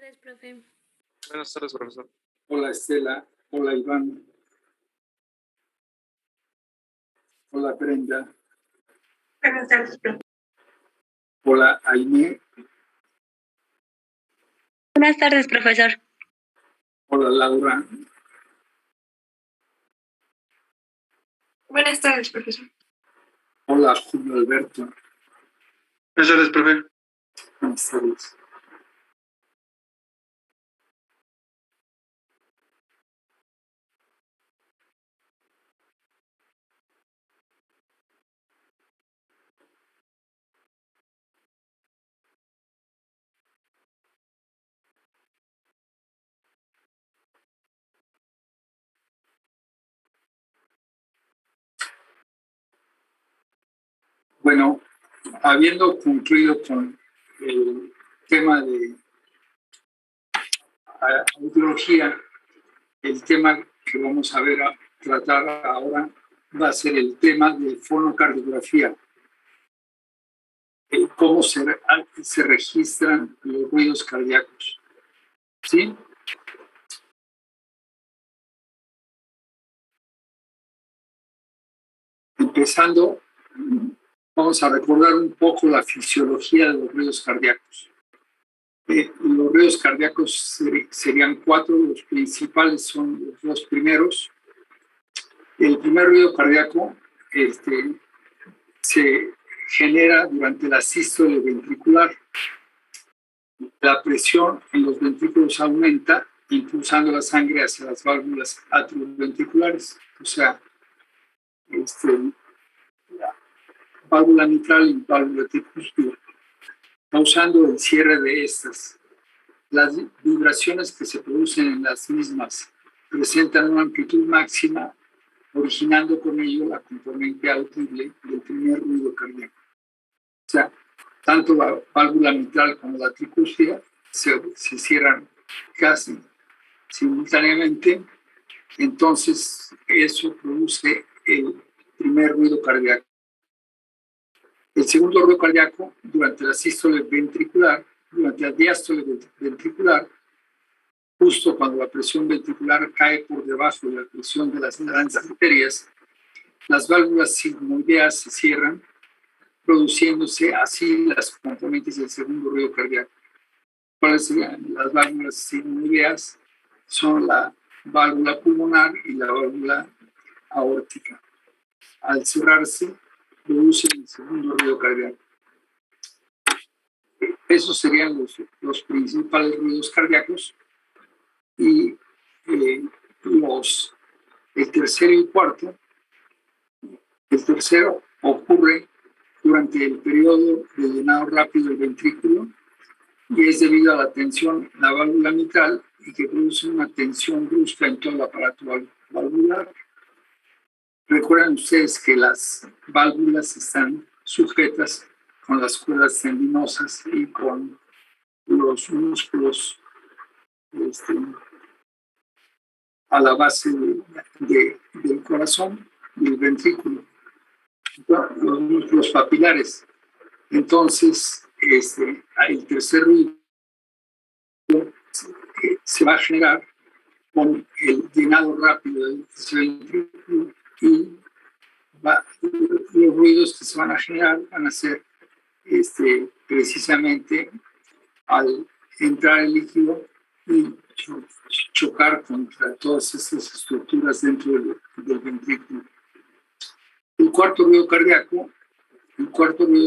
tardes, profe. Buenas tardes, profesor. Hola, Estela. Hola, Iván. Hola, Brenda. Buenas tardes, profe. Hola, Aime. Buenas tardes, profesor. Hola, Laura. Buenas tardes, profesor. Hola, Julio Alberto. Buenas tardes, profe. Buenas tardes. Bueno, habiendo concluido con el tema de audiología, el tema que vamos a tratar ahora va a ser el tema de fonocardiografía. Cómo se registran los ruidos cardíacos. ¿Sí? Empezando, vamos a recordar un poco la fisiología de los ruidos cardíacos. Los ruidos cardíacos serían 4, los principales son los 2 primeros. El primer ruido cardíaco se genera durante la sístole ventricular. La presión en los ventrículos aumenta, impulsando la sangre hacia las válvulas atrioventriculares, o sea, la válvula mitral y válvula tricúspide, causando el cierre de estas. Las vibraciones que se producen en las mismas presentan una amplitud máxima, originando con ello la componente audible del primer ruido cardíaco. O sea, tanto la válvula mitral como la tricúspide se cierran casi simultáneamente, entonces eso produce el primer ruido cardíaco. El segundo ruido cardíaco, durante la sístole ventricular, durante la diástole ventricular, justo cuando la presión ventricular cae por debajo de la presión de las grandes arterias, las válvulas sigmoideas se cierran, produciéndose así las componentes del segundo ruido cardíaco. ¿Cuáles serían las válvulas sigmoideas? Son la válvula pulmonar y la válvula aórtica. Al cerrarse, producen el segundo ruido cardíaco. Esos serían los principales ruidos cardíacos. Y el tercero y el cuarto. El tercero ocurre durante el periodo de llenado rápido del ventrículo y es debido a la tensión en la válvula mitral y que produce una tensión brusca en todo el aparato valvular. Recuerden ustedes que las válvulas están sujetas con las cuerdas tendinosas y con los músculos a la base del corazón y el ventrículo, los músculos papilares. Entonces, el tercer ruido se va a generar con el llenado rápido del ventrículo y los ruidos que se van a generar van a ser precisamente al entrar el líquido y chocar contra todas estas estructuras dentro del ventrículo. El cuarto ruido cardíaco,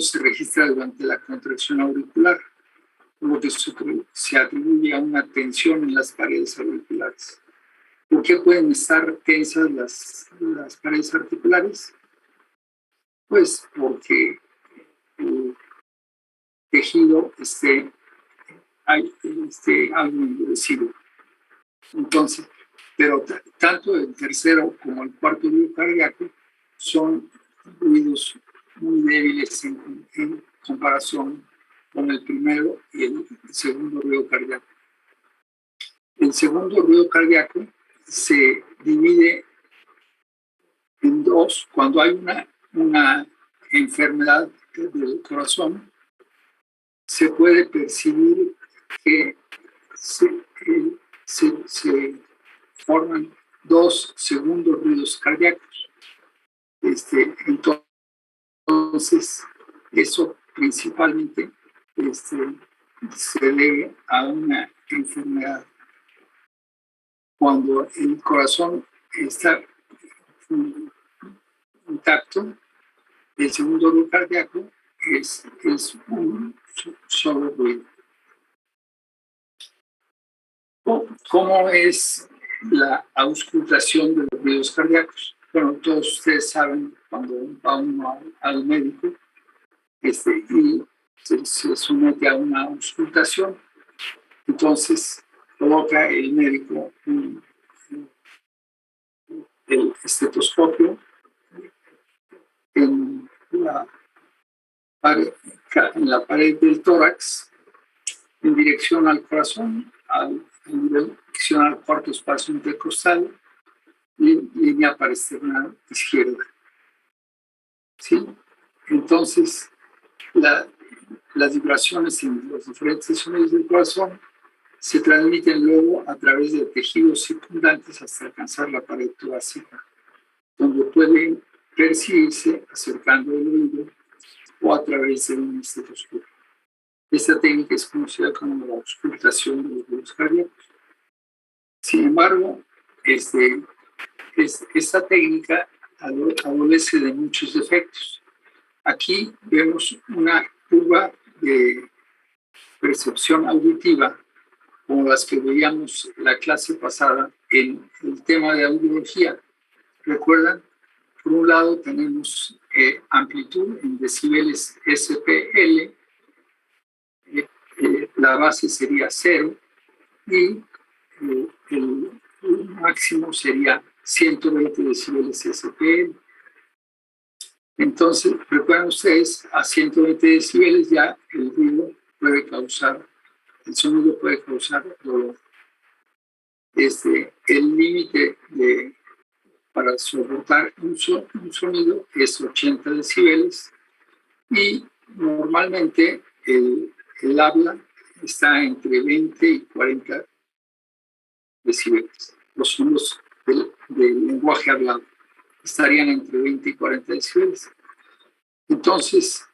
se registra durante la contracción auricular, por lo que se atribuye a una tensión en las paredes auriculares. ¿Por qué pueden estar tensas las paredes articulares? Pues porque el tejido algo endurecido. Entonces, pero tanto el tercero como el cuarto ruido cardíaco son ruidos muy débiles en comparación con el primero y el segundo ruido cardíaco. El segundo ruido cardíaco se divide en dos. Cuando hay una enfermedad del corazón, se puede percibir que se forman 2 segundos ruidos cardíacos. Entonces, eso principalmente se debe a una enfermedad. Cuando el corazón está intacto, el segundo ruido cardíaco es un solo ruido. ¿Cómo es la auscultación de los ruidos cardíacos? Bueno, todos ustedes saben cuando va uno al médico y se somete a una auscultación, entonces coloca el médico el estetoscopio en la pared del tórax en dirección al corazón, en dirección al cuarto espacio intercostal y en línea parasternal izquierda. ¿Sí? Entonces, las vibraciones en los diferentes sonidos del corazón se transmiten luego a través de tejidos circundantes hasta alcanzar la pared torácica, donde pueden percibirse acercando el oído o a través de un estetoscopio. Esta técnica es conocida como la auscultación de los ruidos cardíacos. Sin embargo, esta técnica adolece de muchos defectos. Aquí vemos una curva de percepción auditiva, como las que veíamos la clase pasada en el tema de audiología. ¿Recuerdan? Por un lado tenemos amplitud en decibeles SPL, la base sería 0 y el máximo sería 120 decibeles SPL. Entonces, recuerden ustedes, a 120 decibeles ya el ruido puede causar, el sonido puede causar dolor. El límite para soportar un sonido es 80 decibeles y normalmente el habla está entre 20 y 40 decibeles. Los sonidos del lenguaje hablado estarían entre 20 y 40 decibeles. Entonces,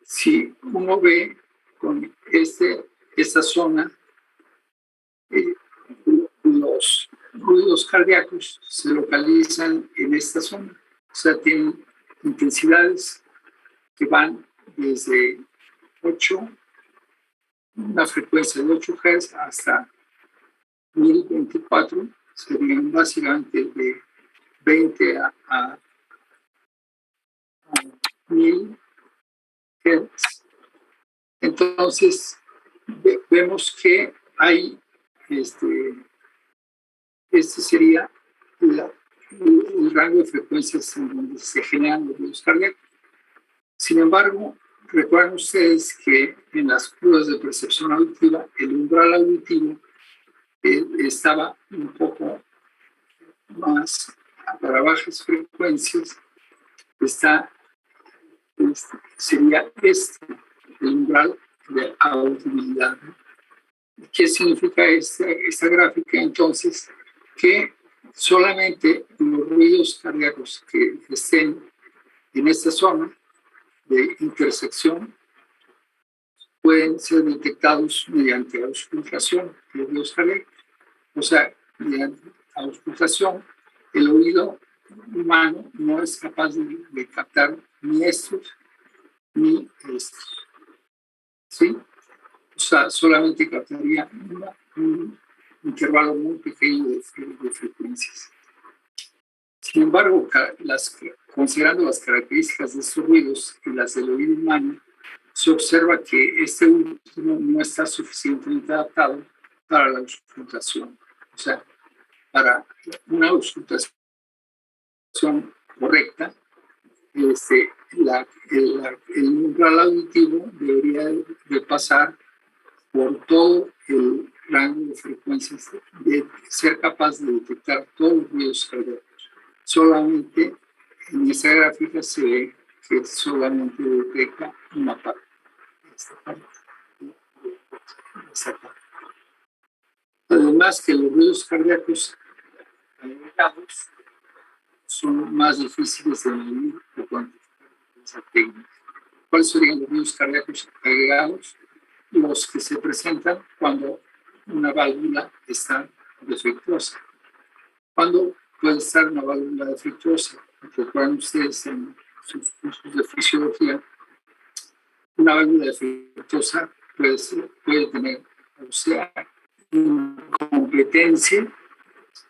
si uno ve con esta zona, los ruidos cardíacos se localizan en esta zona. O sea, tienen intensidades que van desde 8, una frecuencia de 8 Hz hasta 1024, serían básicamente de 20 a 1000 Hz. Entonces, vemos que hay, este sería el rango de frecuencias en donde se generan los ruidos cardíacos. Sin embargo, recuerden ustedes que en las pruebas de percepción auditiva, el umbral auditivo estaba un poco más para bajas frecuencias, sería el umbral de audibilidad. ¿Qué significa esta gráfica? Entonces, que solamente los ruidos cardíacos que estén en esta zona de intersección pueden ser detectados mediante auscultación de ruidos cardíacos. O sea, mediante auscultación, el oído humano no es capaz de captar ni estos ni estos. ¿Sí? O sea, solamente captaría un intervalo muy pequeño de frecuencias. Sin embargo, considerando las características de estos ruidos y las del oído humano, se observa que este último no está suficientemente adaptado para la auscultación. O sea, para una auscultación correcta, el umbral auditivo debería de pasar por todo el rango de frecuencias, de ser capaz de detectar todos los ruidos cardíacos. Solamente en esta gráfica se ve que solamente detecta una parte. Esta parte. Además que los ruidos cardíacos agregados son más difíciles de medir o cuantificar con esa técnica. ¿Cuáles serían los ruidos cardíacos agregados? Los que se presentan cuando una válvula está defectuosa. ¿Cuándo puede estar una válvula defectuosa? Recuerdan ustedes en sus cursos de fisiología, una válvula defectuosa puede tener, o sea, incompetencia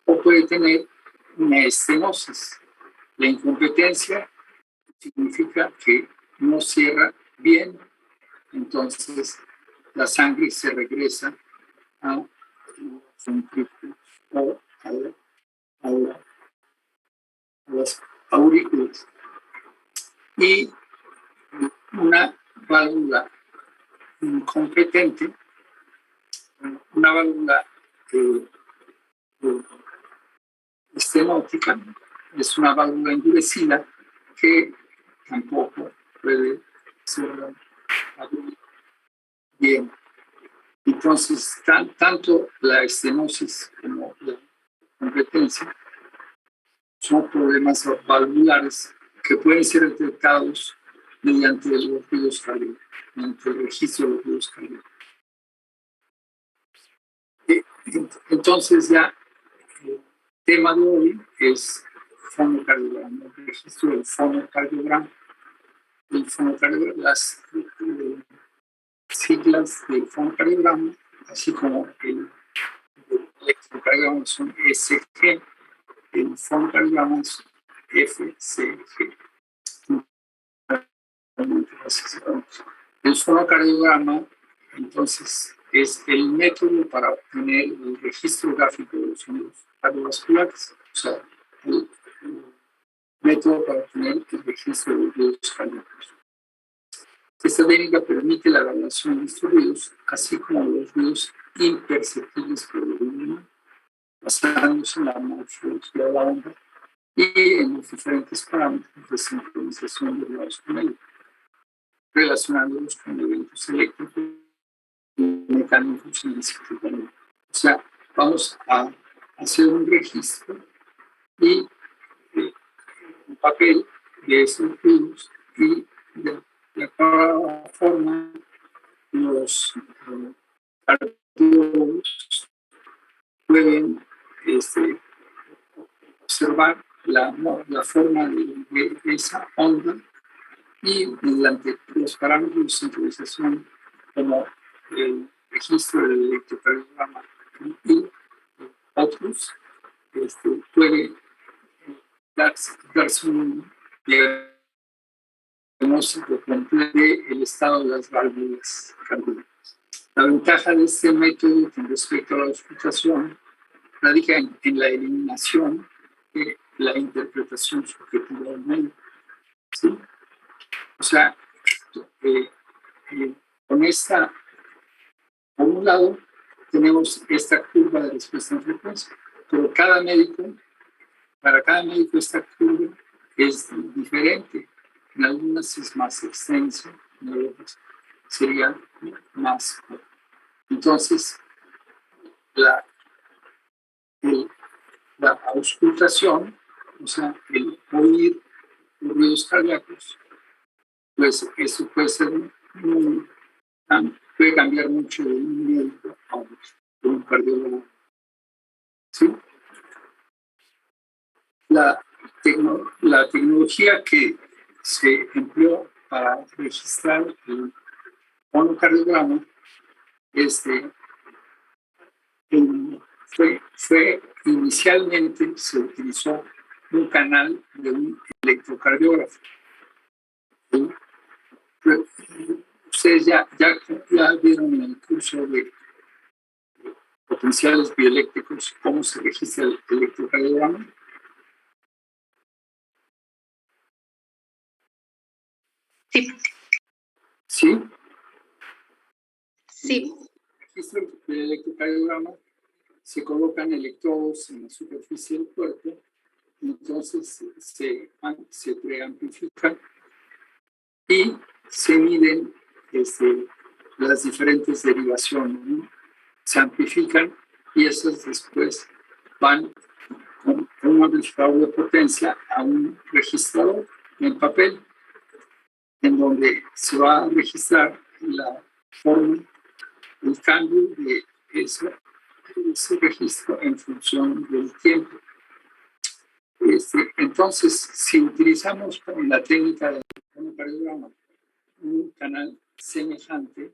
o puede tener una estenosis. La incompetencia significa que no cierra bien, entonces la sangre se regresa a los ventrículos o a las aurículas. Y una válvula incompetente, una válvula estenótica, es una válvula endurecida que tampoco puede cerrar bien. Entonces, tanto la estenosis como la competencia son problemas valvulares que pueden ser detectados mediante los ruidos cardíacos, mediante el registro de los ruidos cardíacos. Entonces ya el tema de hoy es fonocardiograma, el registro del fonocardiograma. El fonocardiograma, las siglas del fonocardiograma, así como el electrocardiograma son ECG, el fonocardiograma es FCG. El fonocardiograma, entonces, es el método para obtener el registro gráfico de los sonidos cardiovasculares, o sea, el método para obtener el registro de los ruidos cardíacos. Esta técnica permite la evaluación de estos ruidos, así como los ruidos imperceptibles por el oído, basándose en la morfología de la onda y en los diferentes parámetros de sincronización derivados con ello, relacionándolos con eventos eléctricos y mecanismos en el ciclo cardíaco. O sea, vamos a hacer un registro y un papel de esos ruidos y de cada forma los cardiólogos pueden observar la forma de esa onda y mediante los parámetros de sincronización como el registro del electrocardiograma y otros, puede darse un diagnóstico completo del estado de las válvulas cardíacas. La ventaja de este método con respecto a la auscultación radica en la eliminación de la interpretación subjetiva del médico. ¿Sí? O sea, con esta, por un lado, tenemos esta curva de respuesta en frecuencia, pero para cada médico esta curva es diferente. En algunas es más extensa, en otras sería más corta. Entonces, la auscultación, o sea, el oír los ruidos cardíacos, pues eso puede ser puede cambiar mucho de un médico a otro, de un cardiólogo. ¿Sí? La tecnología que se empleó para registrar el fonocardiograma fue inicialmente se utilizó un canal de un electrocardiógrafo. ¿Sí? Ustedes ya vieron en el curso de potenciales bioeléctricos cómo se registra el electrocardiograma. Sí. ¿Sí? Sí. El registro del electrocardiograma se colocan electrodos en la superficie del cuerpo y entonces se preamplifican y se miden las diferentes derivaciones, ¿no? Se amplifican y esas después van con un amplificador de potencia a un registrador en papel, en donde se va a registrar la forma, el cambio de ese registro en función del tiempo. Entonces, si utilizamos en la técnica del fonocardiograma un canal semejante,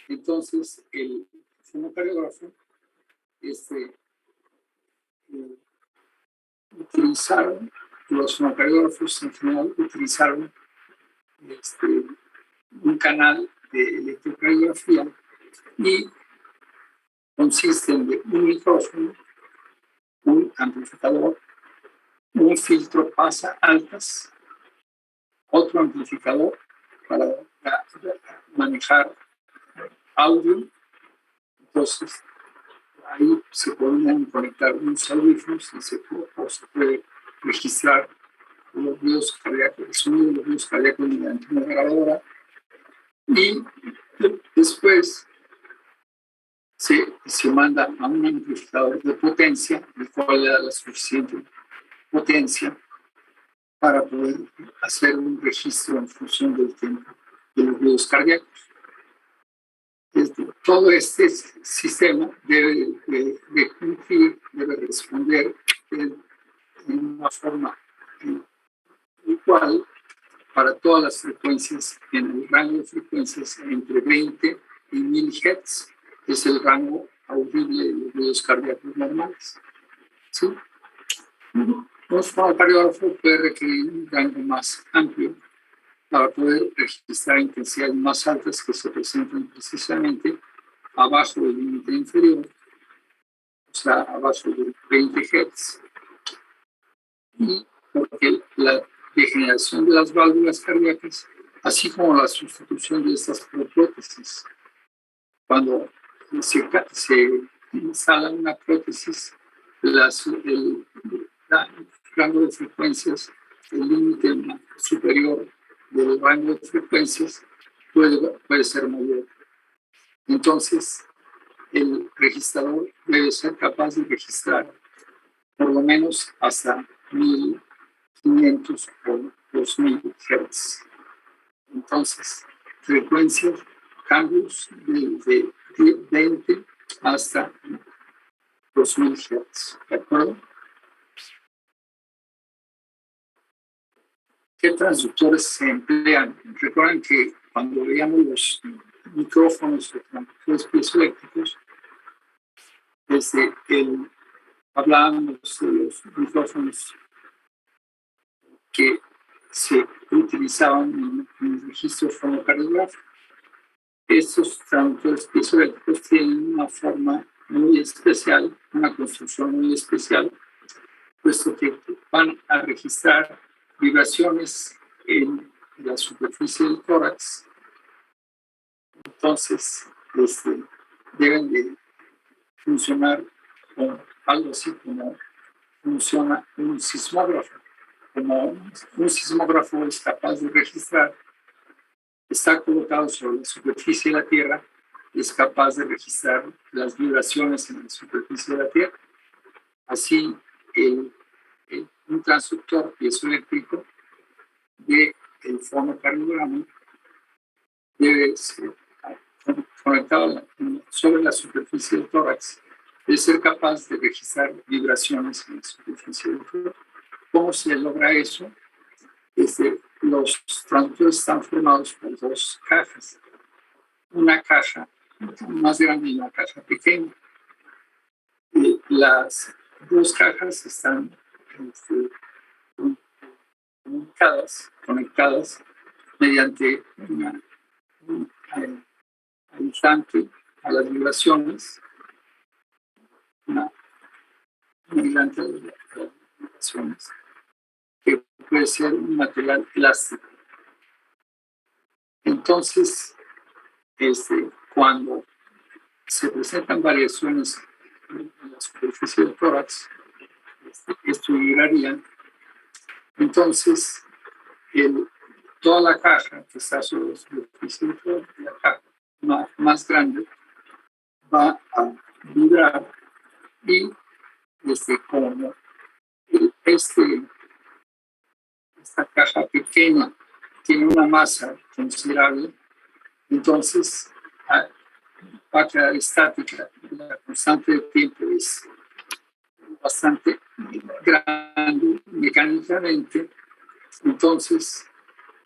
entonces el fonocardiografo utilizaron, los fonocardiógrafos en general utilizaron un canal de electrocardiografía y consisten de un micrófono, un amplificador, un filtro pasa altas, otro amplificador para manejar audio. Entonces, ahí se podrían conectar unos audífonos y se puede registrar los ruidos cardíacos, el sonido de los ruidos cardíacos mediante una grabadora. Y después se manda a un amplificador de potencia, el cual le da la suficiente potencia para poder hacer un registro en función del tiempo de los ruidos cardíacos. Todo este sistema debe de cumplir, debe responder en una forma igual para todas las frecuencias, en el rango de frecuencias entre 20 y 1000 Hz, es el rango audible de los ruidos cardíacos normales. ¿Sí? Un fonocardiógrafo puede requerir un rango más amplio para poder registrar intensidades más altas que se presentan precisamente abajo del límite inferior, o sea, abajo de 20 Hz. Y porque la degeneración de las válvulas cardíacas, así como la sustitución de estas por prótesis, cuando se instala una prótesis, el rango de frecuencias, el límite superior del rango de frecuencias puede ser mayor. Entonces, el registrador debe ser capaz de registrar por lo menos hasta 1500 o 2000 Hz. Entonces, frecuencias, cambios de 20 hasta 2000 Hz. ¿De acuerdo? ¿Qué transductores se emplean? Recuerden que cuando veíamos los micrófonos o transductores piezoeléctricos, hablábamos de los micrófonos que se utilizaban en el registro fonocardiográfico. Estos transductores piezoeléctricos tienen una forma muy especial, una construcción muy especial, puesto que van a registrar vibraciones en la superficie del tórax. Entonces, deben de funcionar con algo así como funciona un sismógrafo. Como un sismógrafo es capaz de registrar, está colocado sobre la superficie de la Tierra, es capaz de registrar las vibraciones en la superficie de la Tierra. Así, un transductor piezoeléctrico del fonocardiograma debe ser conectado sobre la superficie del tórax, debe ser capaz de registrar vibraciones en la superficie del tórax. ¿Cómo se logra eso? Los transductores están formados por dos cajas, una caja más grande y una caja pequeña. Las dos cajas están conectadas mediante un aislante a las vibraciones, un aislante a las vibraciones, que puede ser un material elástico. Entonces, cuando se presentan variaciones en la superficie del tórax, esto vibraría. Entonces, toda la caja que está sobre la superficie del tórax, la caja más grande, va a vibrar y como esta caja pequeña tiene una masa considerable, entonces va a quedar estática. La constante de tiempo es bastante grande mecánicamente, entonces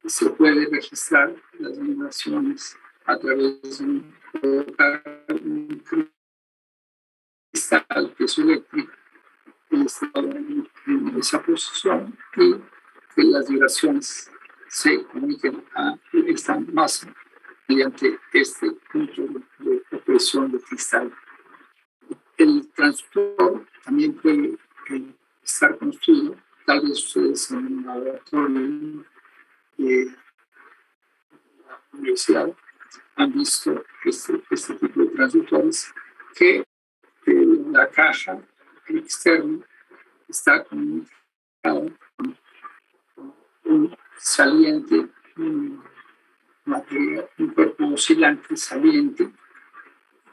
se puede registrar las vibraciones a través de un cristal piezoeléctrico en esa posición y que las vibraciones se comuniquen a esta masa mediante este punto de opresión de cristal. El transductor también puede estar construido, tal vez ustedes en un laboratorio de la universidad han visto este tipo de transductores que la caja externa está comunicada con un saliente, un material, un cuerpo oscilante saliente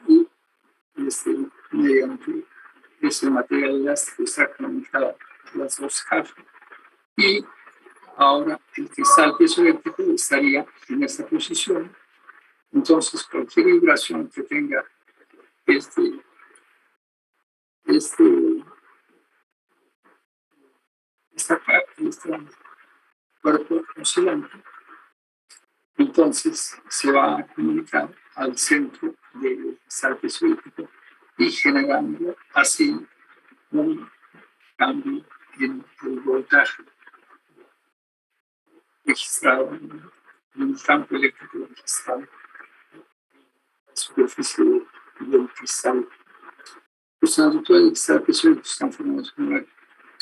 y mediante ese material elástico está conectado a las dos cajas. Y ahora el cristal piezoeléctrico estaría en esta posición. Entonces, cualquier vibración que tenga este cuerpo oscilante, entonces se va a comunicar al centro del cristal piezoeléctrico y generando así un cambio en el voltaje registrado en un campo eléctrico registrado en la superficie del cristal. Los transductores de cristal piezoeléctrico están formados en una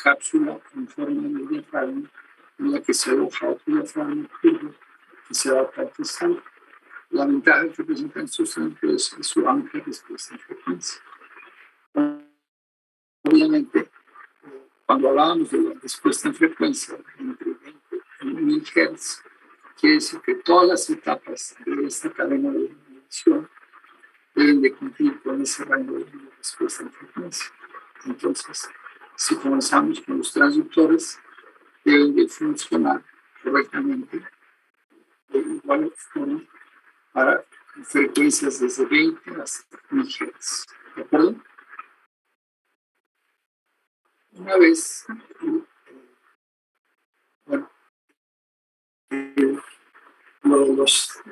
cápsula en forma de diafragma en la que se aloja otro diafragma curvo que se adapta al cristal. La ventaja que presentan estos transductores es su amplia respuesta en frecuencia. Obviamente, cuando hablábamos de la respuesta en frecuencia entre 20 y 1000 Hz, quiere decir que todas las etapas de esta cadena de medición deben de cumplir con ese rango de respuesta en frecuencia. Entonces, si comenzamos con los transductores, deben de funcionar correctamente de igual forma para frecuencias desde 20 hasta 1000 Hz. ¿De acuerdo? Una vez, los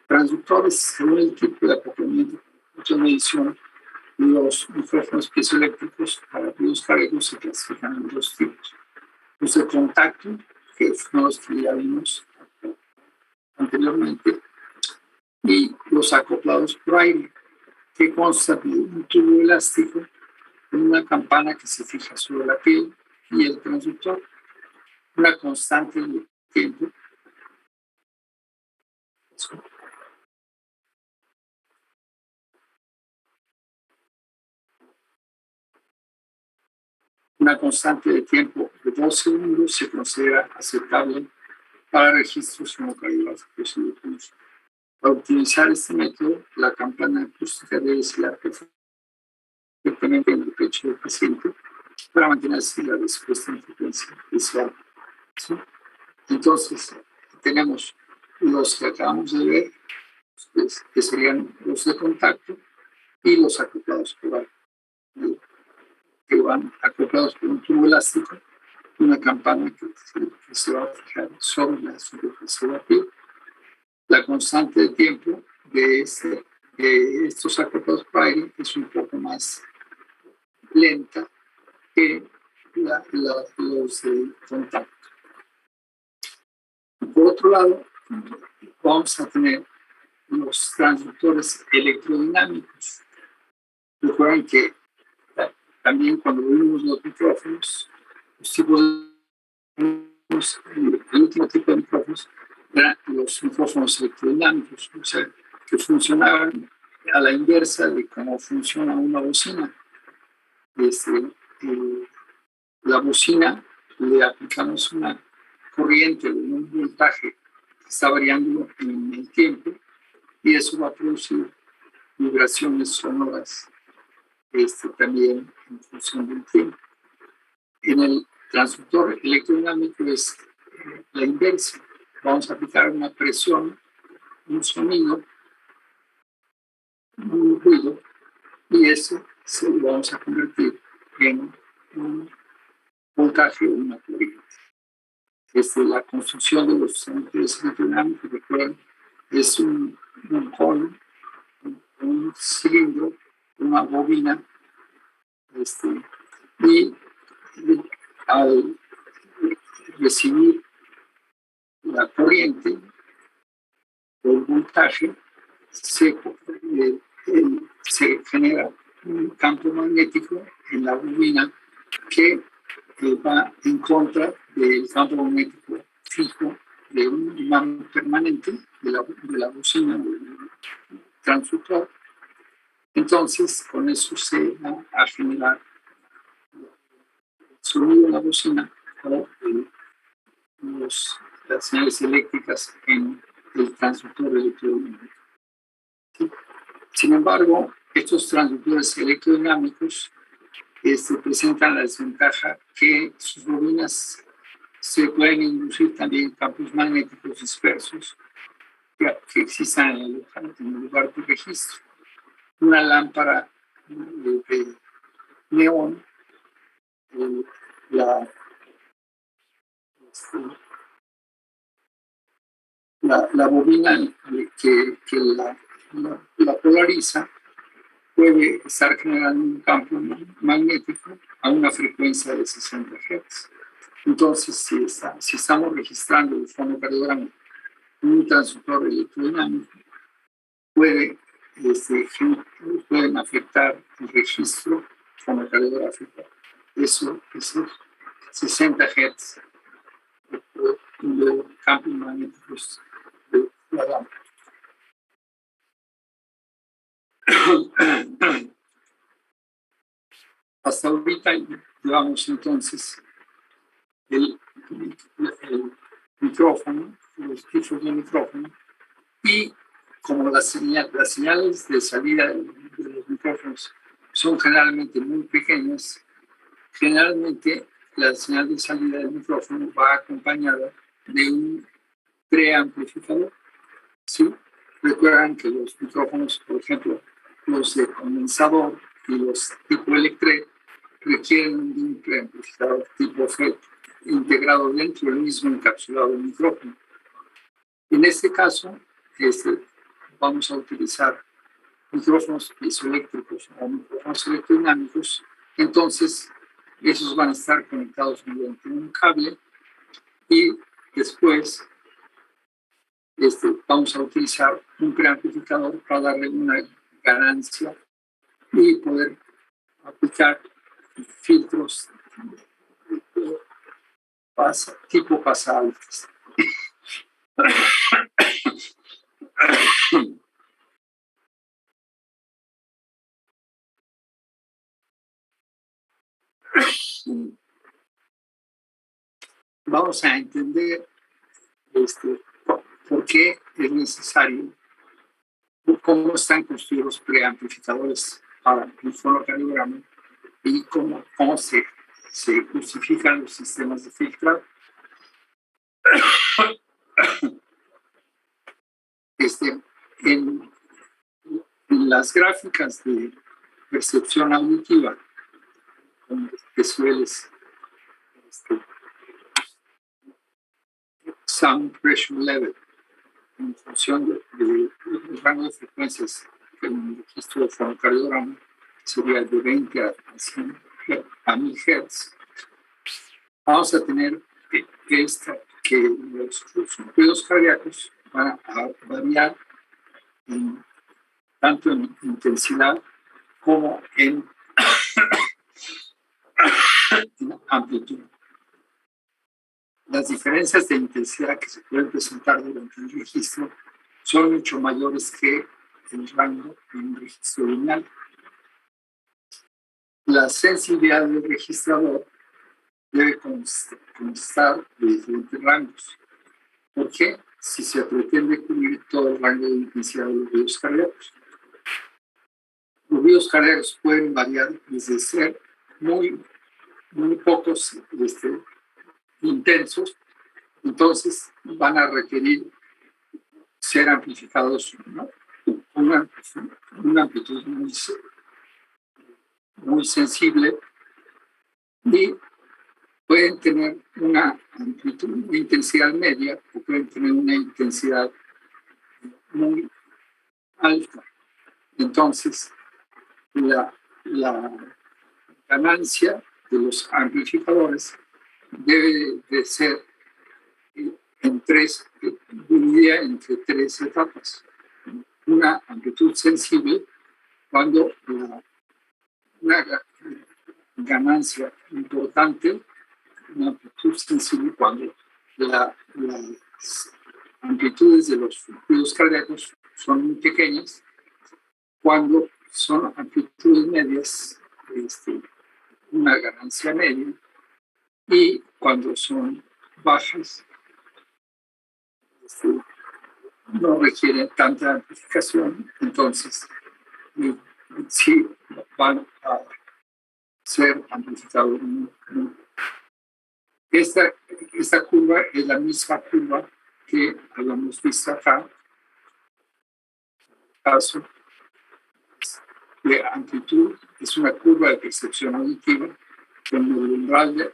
transductores, según el tipo de acoplamiento, mucha medición, los micrófonos piezoeléctricos para ruidos cargos se clasifican en dos tipos. Los de contacto, que son los que ya vimos anteriormente, y los acoplados por aire, que consta de un tubo elástico con una campana que se fija sobre la piel y el transductor, una constante de tiempo. Una constante de tiempo de 2 segundos se considera aceptable para registros homocardiográficos y de pulso. Para utilizar este método, la campana acústica debe oscilar perfectamente en el pecho del paciente para mantener así la respuesta en frecuencia visual. ¿Sí? Entonces, tenemos los que acabamos de ver, que serían los de contacto, y los acoplados por aire, que van acoplados por un tubo elástico y una campana que se va a fijar sobre la superficie de la piel. La constante de tiempo de estos acoplados por aire es un poco más lenta que los de contacto. Por otro lado, vamos a tener los transductores electrodinámicos. Recuerden que también cuando vimos los micrófonos, los tipos el último tipo de micrófonos eran los micrófonos electrodinámicos, o sea, que funcionaban a la inversa de cómo funciona una bocina. La bocina le aplicamos una corriente de un voltaje que está variando en el tiempo y eso va a producir vibraciones sonoras también en función del tiempo. En el transductor electrodinámico es la inversa. Vamos a aplicar una presión, un sonido, un ruido, y eso se lo vamos a convertir en un voltaje o una corriente. La construcción de los transductores electrodinámicos, recuerden, es un cono, un cilindro, una bobina, y al recibir la corriente o el voltaje, se genera un campo magnético en la bobina que va en contra del campo magnético fijo de un imán permanente de la bocina del transductor. Entonces, con eso se va a generar el sonido de la bocina o las señales eléctricas en el transductor electrodinámico. ¿Sí? Sin embargo, estos transductores electrodinámicos presentan la desventaja que sus bobinas se pueden inducir también campos magnéticos dispersos que existan en el lugar de registro. Una lámpara de neón, la bobina que la polariza puede estar generando un campo magnético a una frecuencia de 60 Hz. Entonces, si estamos registrando el fonocardiograma en un transductor electrodinámico, pueden afectar el registro fonocardiográfico. Esos 60 Hz de campos magnéticos de la lámpara. Hasta ahorita llevamos entonces el micrófono, los tipos de micrófono, y como las señales de salida de los micrófonos son generalmente muy pequeñas, generalmente la señal de salida del micrófono va acompañada de un preamplificador. ¿Sí? Recuerdan que los micrófonos, por ejemplo, los de condensador y los tipo Electret, requieren de un preamplificador tipo FET integrado dentro del mismo encapsulado del micrófono. En este caso, vamos a utilizar micrófonos piezoeléctricos o micrófonos electrodinámicos. Entonces, esos van a estar conectados mediante un cable y después vamos a utilizar un preamplificador para darle una ganancia y poder aplicar filtros tipo pasadas. Vamos a entender por qué es necesario, cómo están construidos los preamplificadores para el fonocardiograma y cómo se justifican los sistemas de filtrado. En las gráficas de percepción auditiva, con decibeles, sound pressure level, en función del rango de frecuencias que en el registro del fonocardiograma sería de 20 a 1000 Hz. Vamos a tener que los ruidos cardíacos van a variar tanto en intensidad como en amplitud. Las diferencias de intensidad que se pueden presentar durante el registro son mucho mayores que el rango en un registro lineal. La sensibilidad del registrador debe constar de diferentes rangos. ¿Por qué? Si se pretende cubrir todo el rango de intensidad de los ruidos cardíacos. los ruidos cardíacos pueden variar desde ser muy pocos intensos, entonces van a requerir ser amplificados, ¿no? Una amplitud muy sensible, y pueden tener una amplitud, una intensidad media, o pueden tener una intensidad muy alta. Entonces, la ganancia de los amplificadores debe de ser dividida entre tres etapas. Una amplitud sensible, cuando una ganancia importante, una amplitud sensible cuando las amplitudes de los ruidos cardíacos son muy pequeñas, cuando son amplitudes medias, una ganancia media, y cuando son bajas, no requieren tanta amplificación, entonces sí van a ser amplificados. Esta curva es la misma curva que habíamos visto acá. Caso de amplitud es una curva de percepción auditiva con el umbral de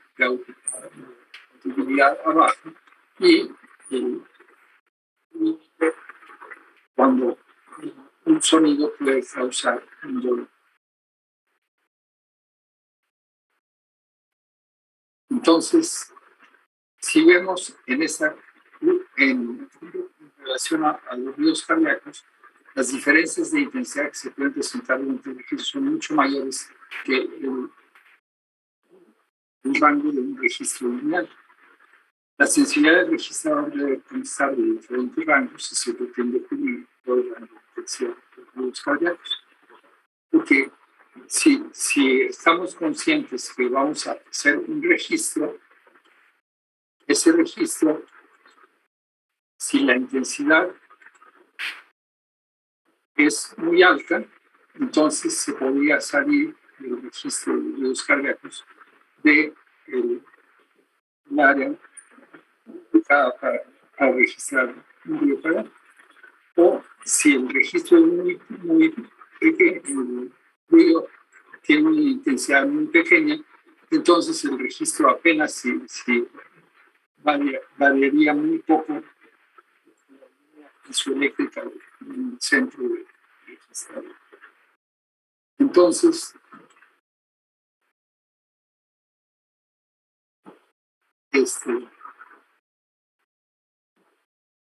auditividad abajo y cuando un sonido puede causar un dolor. Entonces, si vemos en relación a los ruidos cardíacos, las diferencias de intensidad que se pueden presentar durante el registro son mucho mayores que el rango de un registro lineal. La sensibilidad del registrador debe constar de diferentes rangos si se pretende cubrir todo el rango de intensidad de los ruidos cardíacos. Porque si estamos conscientes que vamos a hacer un registro, ese registro, si la intensidad es muy alta, entonces se podría salir del registro de ruidos cardíacos del área para registrar un ruido cardíaco. O si el registro es muy pequeño, el ruido tiene una intensidad muy pequeña, entonces el registro apenas si variaría muy poco en su eléctrica en el centro de registrado. Entonces,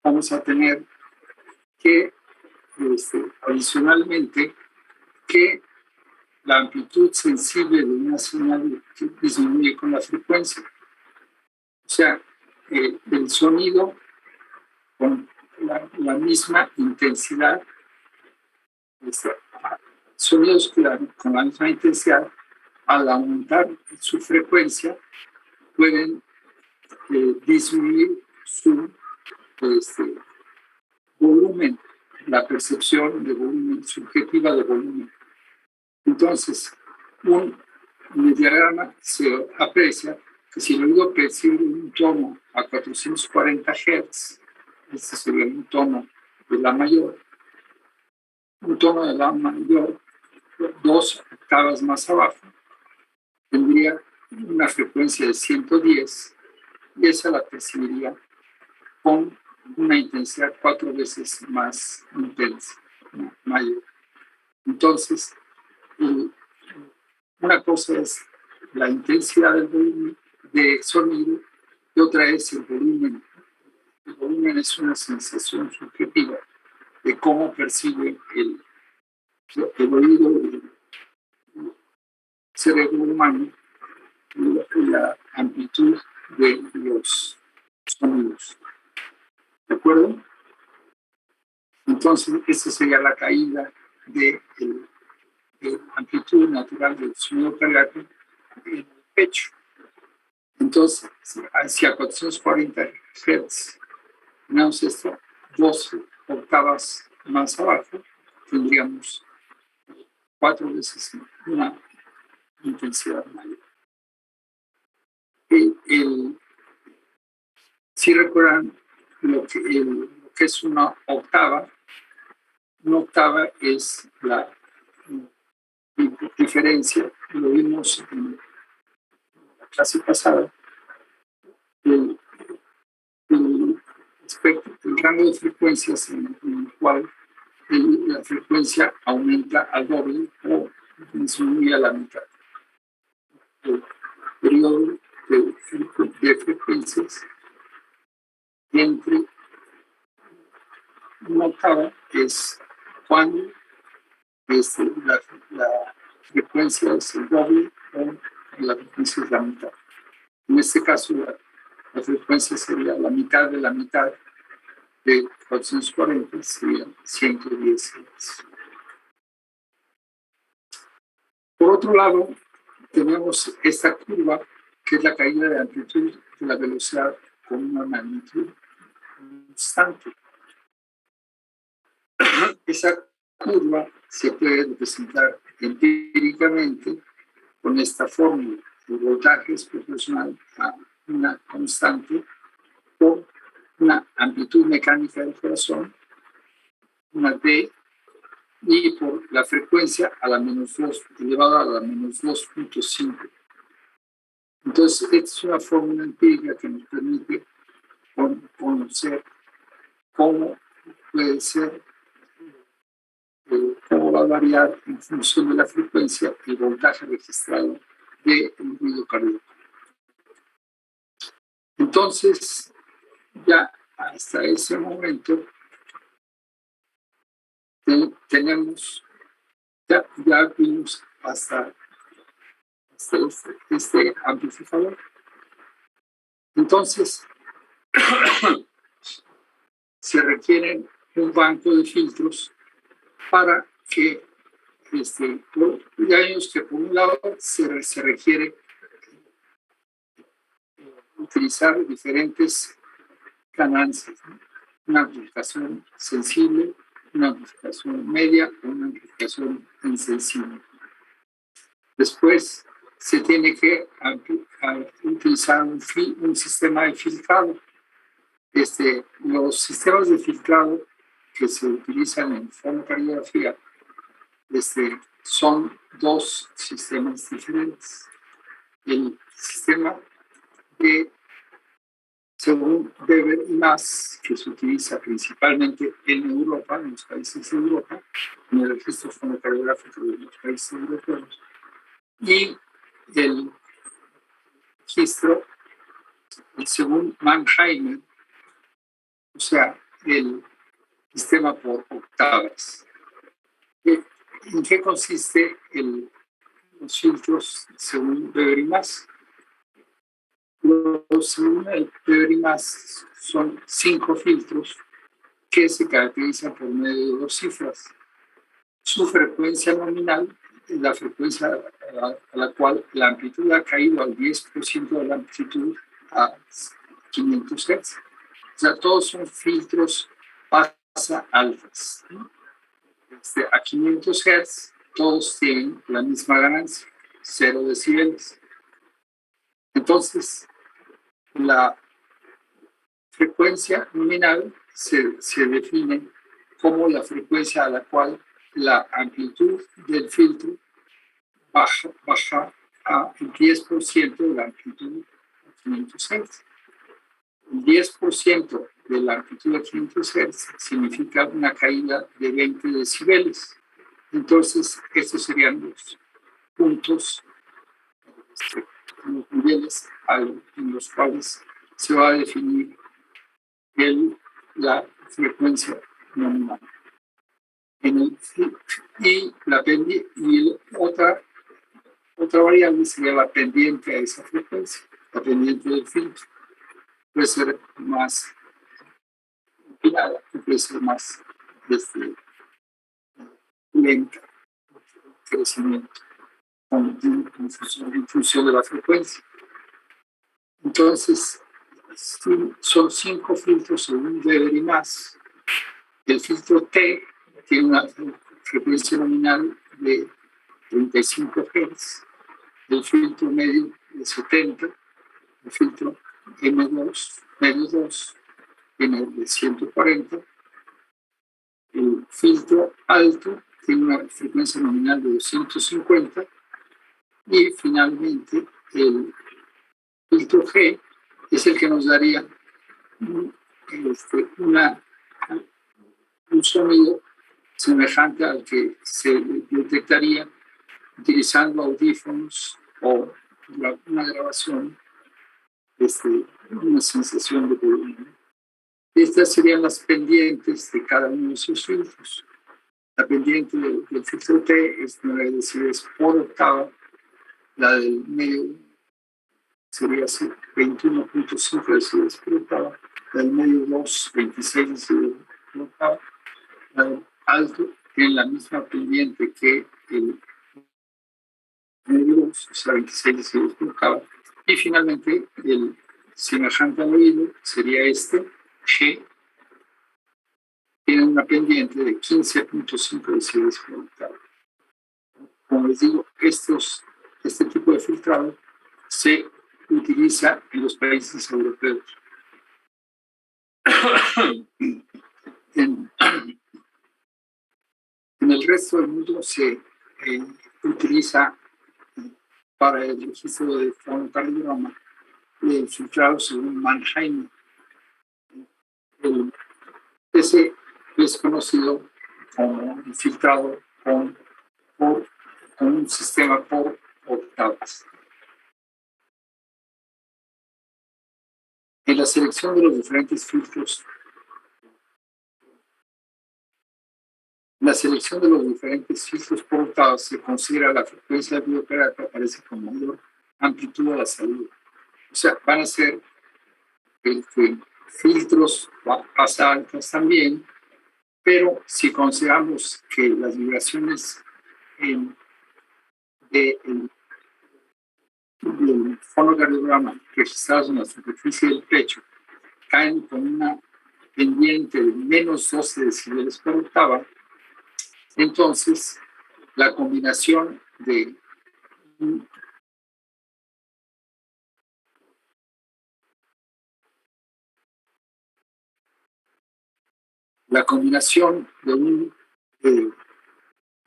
vamos a tener que, adicionalmente, que la amplitud sensible de una señal disminuye con la frecuencia. O sea, el sonido con la misma intensidad, sonidos con la misma intensidad, al aumentar su frecuencia, pueden disminuir su volumen, la percepción de volumen, subjetiva de volumen. Entonces, en el diagrama se aprecia que si el oído percibe un tono a 440 Hz, este sería un tono de la mayor, 2 octavas más abajo, tendría una frecuencia de 110, y esa la percibiría con una intensidad 4 veces más intensa, mayor. Entonces, una cosa es la intensidad del volumen de sonido y otra es el volumen. El volumen es una sensación subjetiva de cómo percibe el oído del cerebro humano la amplitud de los sonidos. ¿De acuerdo? Entonces, esa sería la caída de amplitud natural del sonido cardíaco en el pecho. Entonces, hacia 440 Hz, tenemos esto, 2 octavas más abajo, tendríamos 4 veces una intensidad mayor. Si recuerdan lo que es una octava es la diferencia, lo vimos en la clase pasada, el rango de frecuencias en el cual la frecuencia aumenta al doble o disminuye a la mitad. El periodo de frecuencias entre una octava es cuando la frecuencia es el doble o la frecuencia es la mitad. En este caso, la frecuencia sería la mitad de 440, serían 110 Hz. Por otro lado, tenemos esta curva, que es la caída de amplitud de la velocidad con una magnitud constante. Esa curva se puede representar empíricamente con esta fórmula. El voltaje es proporcional a una constante por una amplitud mecánica del corazón, una D, y por la frecuencia a la menos 2, elevado a la menos 2.5. Entonces, esta es una fórmula empírica que nos permite conocer cómo puede ser, cómo va a variar en función de la frecuencia el voltaje registrado del ruido cardíaco. Entonces, ya hasta ese momento tenemos, ya vimos hasta este amplificador. Entonces, se requiere un banco de filtros para que, ya vimos que por un lado se requiere utilizar diferentes ganancias, ¿no? Una amplificación sensible, una amplificación media o una amplificación insensible. Después se tiene que utilizar un sistema de filtrado. Los sistemas de filtrado que se utilizan en fonocardiografía son dos sistemas diferentes. El sistema según Weber y Mass, que se utiliza principalmente en Europa, en los países de Europa, en el registro fonocardiográfico de los países europeos, y el registro, según Mannheimer, o sea, el sistema por octavas. ¿En qué consiste los filtros según Weber y Mass? Según el Weber y Mass, son 5 filtros que se caracterizan por medio de 2 cifras. Su frecuencia nominal es la frecuencia a la cual la amplitud ha caído al 10% de la amplitud a 500 Hz. O sea, todos son filtros pasa alfas, ¿no? A 500 Hz, todos tienen la misma ganancia, 0 decibeles. Entonces, la frecuencia nominal se define como la frecuencia a la cual la amplitud del filtro baja a el 10% de la amplitud de 500 Hz. El 10% de la amplitud de 500 Hz significa una caída de 20 decibeles. Entonces, estos serían los puntos, los niveles en los cuales se va a definir la frecuencia nominal. Otra variable sería la pendiente a esa frecuencia, la pendiente del filtro. Puede ser más empinada, puede ser más lenta, crecimiento, en función de la frecuencia. Entonces, son 5 filtros según Weber y Mass. El filtro T tiene una frecuencia nominal de 35 Hz, el filtro medio de 70, el filtro M2, medio 2, tiene de 140, el filtro alto tiene una frecuencia nominal de 250 y finalmente el filtro G es el que nos daría un sonido semejante al que se detectaría utilizando audífonos o una grabación, una sensación de volumen. Estas serían las pendientes de cada uno de esos filtros. La pendiente del filtro T es 9 decibeles por octava, la del medio sería 21.5 decibeles por octava, la del medio 2, 26 decibeles por octava, la del alto tiene la misma pendiente que el medio 2, o sea, 26 decibeles por octava, y finalmente el semejante al oído sería G, tiene una pendiente de 15.5 decibeles por octava. Como les digo, este tipo de filtrado se utiliza en los países europeos. En el resto del mundo se utiliza para el registro de fonocardiograma el filtrado según Mannheim. Ese es conocido como el filtrado con un sistema por octavas. En la selección de los diferentes filtros, por octavas se considera la frecuencia de biopera que aparece con mayor amplitud a la salida. O sea, van a ser filtros hasta altas también, pero si consideramos que las vibraciones del fonocardiograma registrados en la superficie del pecho caen con una pendiente de menos 12 decibeles por octava, entonces la combinación de un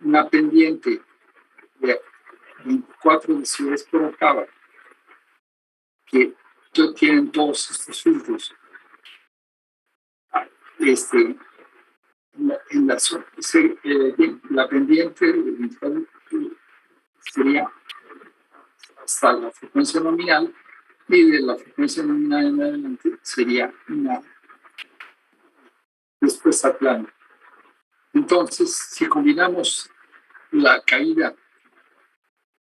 una pendiente de 24 decibeles por octava que tienen todos estos filtros la pendiente sería hasta la frecuencia nominal y de la frecuencia nominal en adelante sería una respuesta plana. Entonces, si combinamos la caída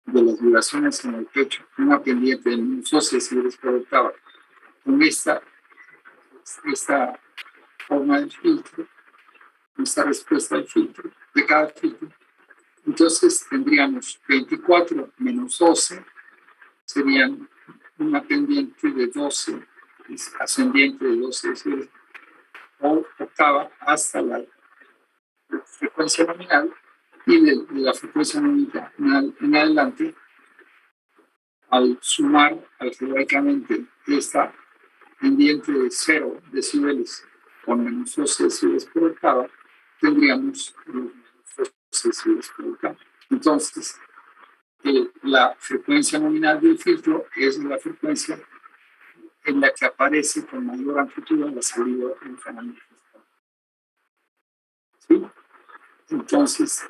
de las vibraciones en el pecho, una pendiente de unos 12 decibeles por octava, con esta forma del filtro, esta respuesta del filtro, de cada filtro, entonces tendríamos 24 menos 12, serían una pendiente de 12, ascendiente de 12 decibeles por octava hasta la frecuencia nominal, y de la frecuencia nominal en adelante, al sumar algebraicamente esta pendiente de 0 decibeles con menos 12 decibeles por octava, tendríamos los menos 12 decibeles por octava. Entonces, la frecuencia nominal del filtro es la frecuencia en la que aparece con mayor amplitud la salida del canal registrado. ¿Sí? Entonces,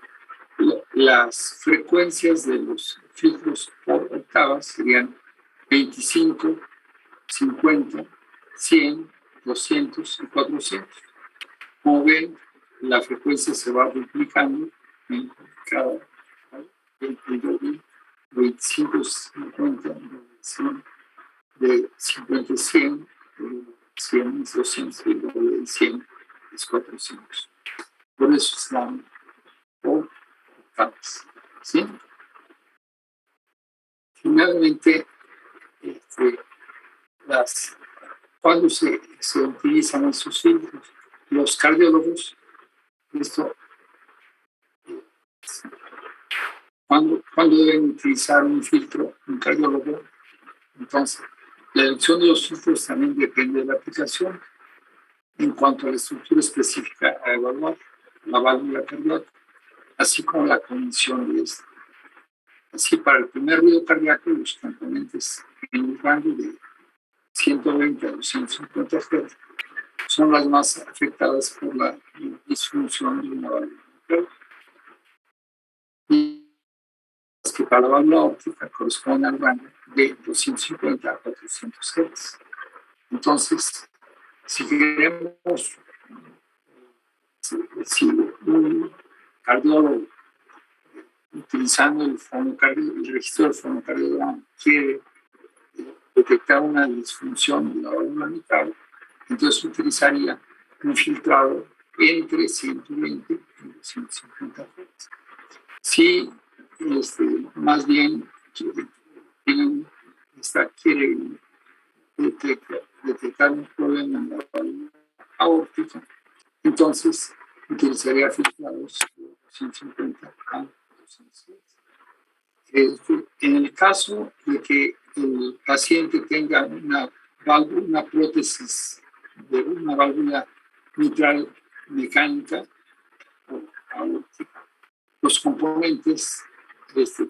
las frecuencias de los filtros por octavas serían 25, 50, 100, 200 y 400. Como ven, la frecuencia se va duplicando en cada 25, 50, 100, de 50 a 100, de 100 es 200 y de 100 es 400. Por eso están por octavas. ¿Sí? Finalmente, cuando se utilizan esos filtros, los cardiólogos, ¿Cuándo deben utilizar un filtro, un cardiólogo? Entonces, la elección de los filtros también depende de la aplicación. En cuanto a la estructura específica a evaluar, la válvula cardíaca, así como la condición de esta. Así, para el primer ruido cardíaco, los componentes en un rango de 120 a 250 Hz son las más afectadas por la disfunción de una válvula mitral. Y las que para la válvula óptica corresponden al rango de 250 a 400 Hz. Entonces, si queremos, si un cardiólogo utilizando el registro del fonocardiograma quiere detectar una disfunción de la válvula mitral, entonces utilizaría un filtrado entre 120 y 250 Hz. Si más bien quiere detectar un problema en la válvula aórtica, entonces utilizaría filtrados de 250 a 200 Hz. En el caso de que el paciente tenga una prótesis de una válvula mitral mecánica o aórtica, los componentes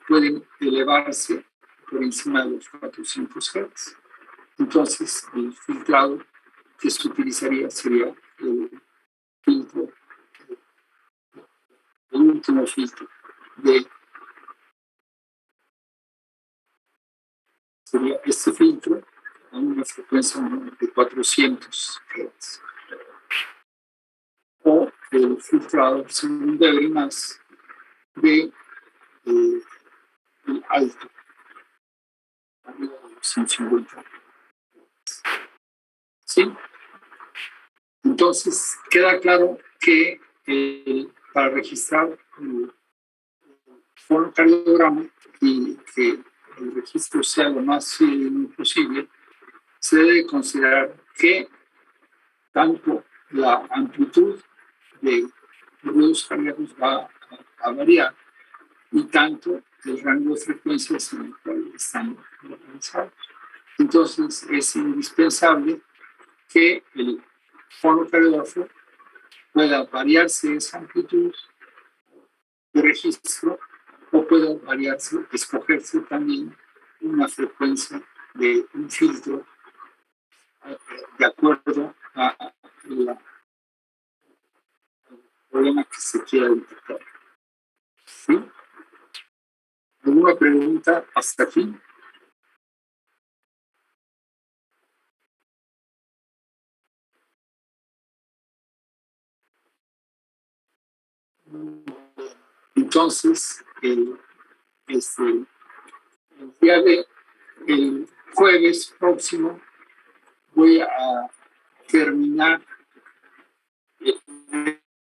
pueden elevarse por encima de los 400 Hz. Entonces, el filtrado que se utilizaría sería el filtro, el último filtro sería este filtro a una frecuencia de 400 Hz. O el filtrado secundario más de el alto, arriba de los 150. ¿Sí? Entonces, queda claro que para registrar el fonocardiograma y que el registro sea lo más posible, se debe considerar que tanto la amplitud de ruidos cardíacos va a variar y tanto el rango de frecuencias en el cual están localizados. Entonces, es indispensable que el fonocardiógrafo pueda variarse esa amplitud de registro o pueda variarse, escogerse también una frecuencia de un filtro de acuerdo al problema que se quiera detectar. ¿Sí? ¿Alguna pregunta hasta aquí? Entonces, el día de el jueves próximo voy a terminar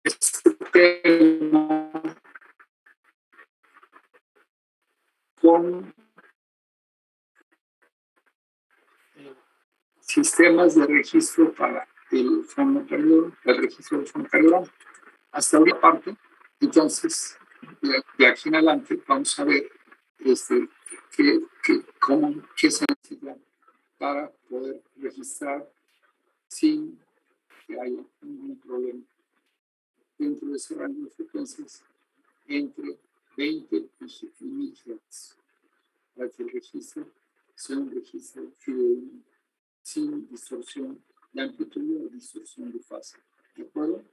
este tema con sistemas de registro para el fonocardiograma, el registro del fonocardiograma. Hasta ahorita parte, entonces, de aquí en adelante vamos a ver qué se necesita para poder registrar sin que haya ningún problema dentro de ese rango de frecuencias entre 20 y 1000 Hz, para que el registro sea un registro fidedigno, sin distorsión de amplitud o distorsión de fase. ¿De acuerdo?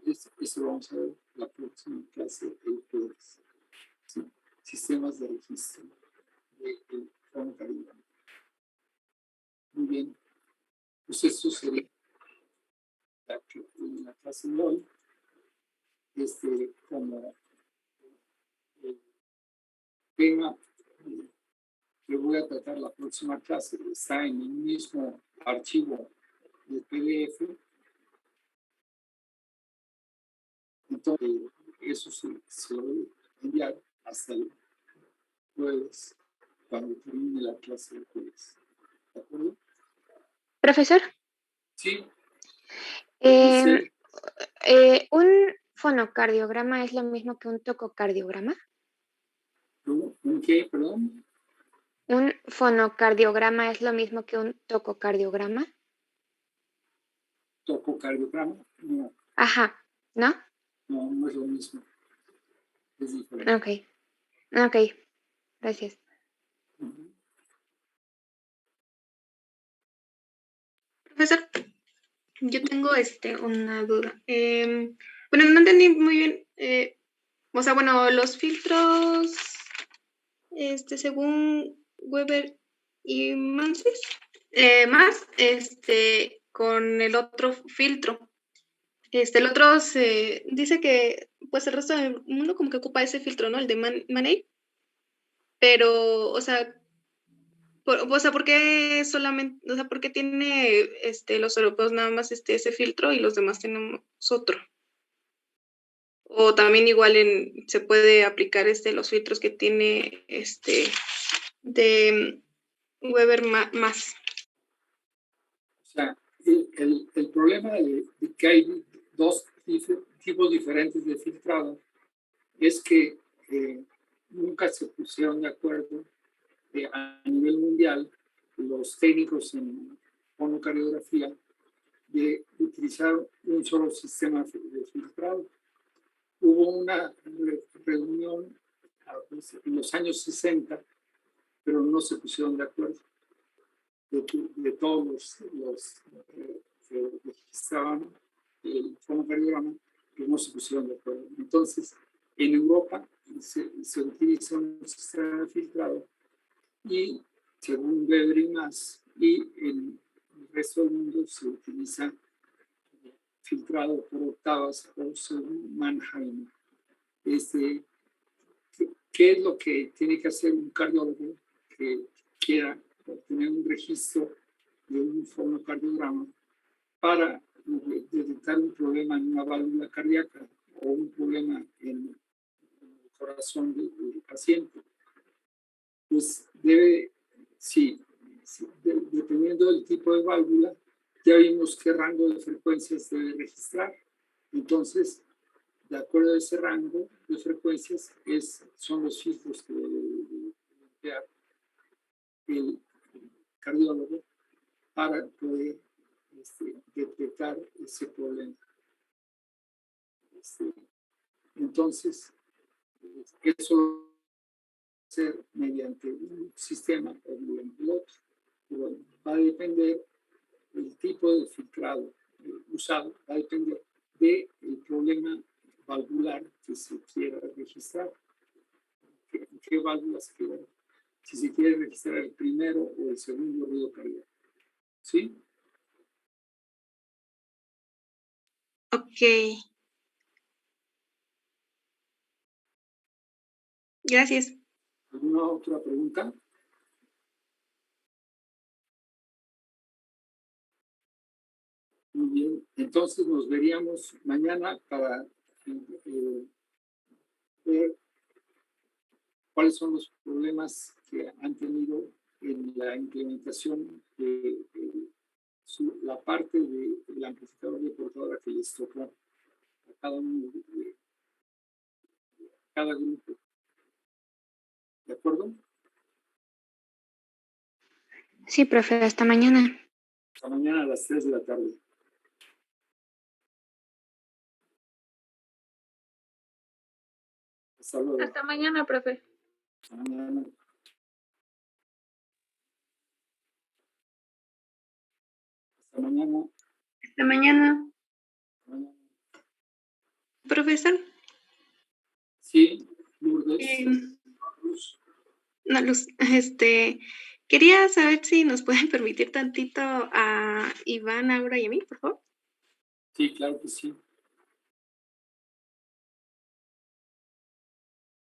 Eso vamos a ver la próxima clase el jueves. ¿Sí? Sistemas de registro del fonocardiograma. Muy bien. Pues esto sería la clase de hoy. Como el tema que voy a tratar la próxima clase está en el mismo archivo de PDF. Entonces, eso se lo voy a enviar hasta el jueves, cuando termine la clase del jueves. ¿De acuerdo? Profesor, Sí. ¿un fonocardiograma es lo mismo que un tococardiograma? ¿Un qué, perdón? ¿Un fonocardiograma es lo mismo que un tococardiograma? ¿Tococardiograma? No, Ajá, ¿no? no es lo mismo. Es diferente. Ok, gracias. Ujú. Profesor, yo tengo una duda. Bueno, no entendí muy bien. O sea, bueno, los filtros, según Weber y Mansis, más, con el otro filtro. El otro se dice que, pues, el resto del mundo como que ocupa ese filtro, ¿no? El de Manei. Pero, o sea, ¿por qué solamente, o sea, por qué tiene los europeos nada más ese filtro y los demás tenemos otro? O también igual se puede aplicar los filtros que tiene de Weber más. O sea, el problema de que hay dos tipos diferentes de filtrado es que nunca se pusieron de acuerdo a nivel mundial los técnicos en fonocardiografía de utilizar un solo sistema de filtrado. Hubo una reunión en los años 60, pero no se pusieron de acuerdo de todos los que registraban el fonocardiograma, que no se pusieron de acuerdo. Entonces, en Europa se utiliza un sistema filtrado y, según Weber y más, y en el resto del mundo se utiliza filtrado por octavas o según Mannheim. ¿Qué es lo que tiene que hacer un cardiólogo que quiera obtener un registro de un fonocardiograma para detectar un problema en una válvula cardíaca o un problema en el corazón del paciente? Pues debe, sí, dependiendo del tipo de válvula, ya vimos qué rango de frecuencias debe registrar. Entonces, de acuerdo a ese rango de frecuencias, son los filtros que debe emplear el cardiólogo para poder detectar ese problema. Entonces, eso lo hacer mediante un sistema o mediante el otro. Pero va a depender del tipo de filtrado usado, va a depender del problema valvular que se quiera registrar. ¿Qué válvulas se quiera? Si se quiere registrar el primero o el segundo ruido cardíaco. ¿Sí? Ok. Gracias. ¿Alguna otra pregunta? Muy bien. Entonces nos veríamos mañana para ver cuáles son los problemas que han tenido en la implementación de la parte del amplificador de portadora que les tocó a cada uno de cada grupo. ¿De acuerdo? Sí, profe, hasta mañana. Hasta mañana a las 3 de la tarde. Hasta luego. Hasta mañana, profe. Hasta mañana. Hasta mañana. Hasta mañana. Hasta mañana. Profesor. Sí, Lourdes. No, Luz, quería saber si nos pueden permitir tantito a Iván, Aura y a mí, por favor. Sí, claro que sí.